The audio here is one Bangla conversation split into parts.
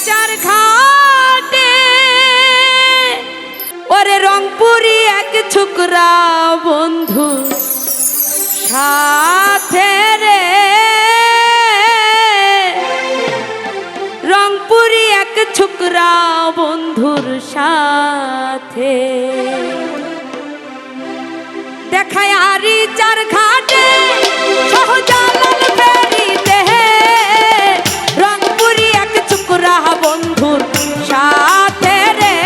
চার ঘাটে ওরে রংপুরি এক ছোকরা বন্ধু সাথে রে রংপুরি এক ছোকরা বন্ধুর সাথে দেখায় আরি চার ঘাটে সহজালাল ফেরিতে রংপুরি এক ছোকরা বন্ধুর সাথে রে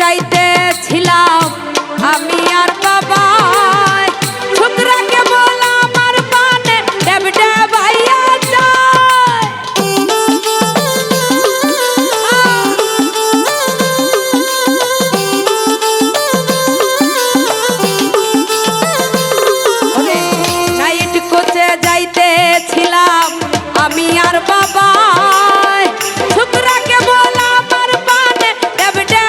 চাইতেছিলাম আমি আর বাবা ছোকরাকে বল আমার পানে ডেবডে ভাইয়া যায় নাইট কোচে যাইতেছিলাম আমি আর বাবা ছোকরাকে বল আমার পানে ডেবডে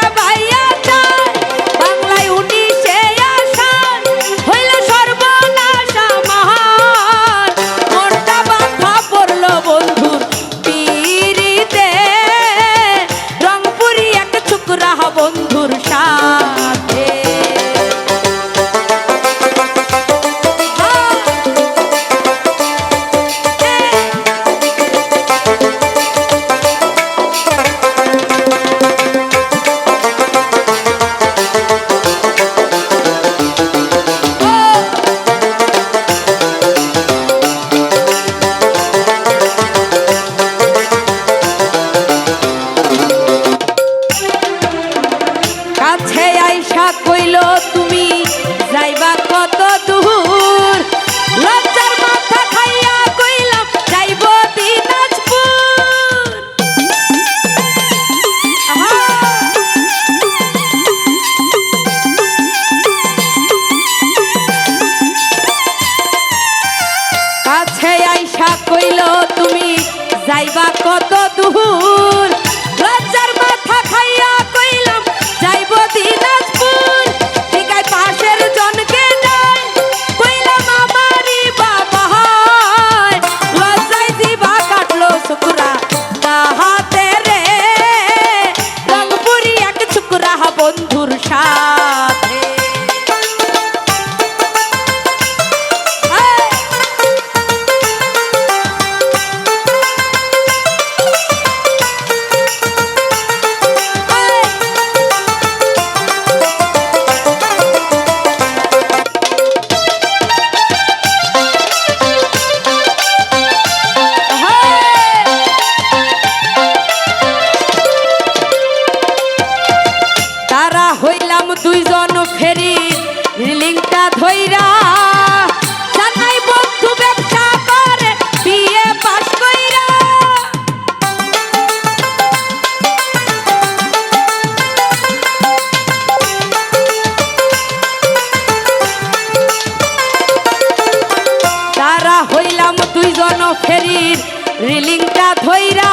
বন্ধুর সাথে কাছে আইসা কইল তুমি যাইবা কত দূর লজ্জার মাথা খাইয়া কইলাম যাইব দিনাজপুর কাছে আইসা কইল তুমি যাইবা কত দূর লজ্জার মাথা খাইয়া কইলাম যাইব দিনাজপুর ঠিকায় পাশের জনকে নাই কইলাম আমারই বাবা হয় লজ্জায় জিবা কাটলো ছোকরা তাহাতে রে রংপুরি এক ছোকরা বন্ধুর সাথে হইলাম দুইজন ফেরি রিলিংটা ধইরা জানাই বন্ধু ব্যবসা করে বিয়ে পাস কইরা তারা হইলাম দুইজন ফেরির রিলিংটা ধইরা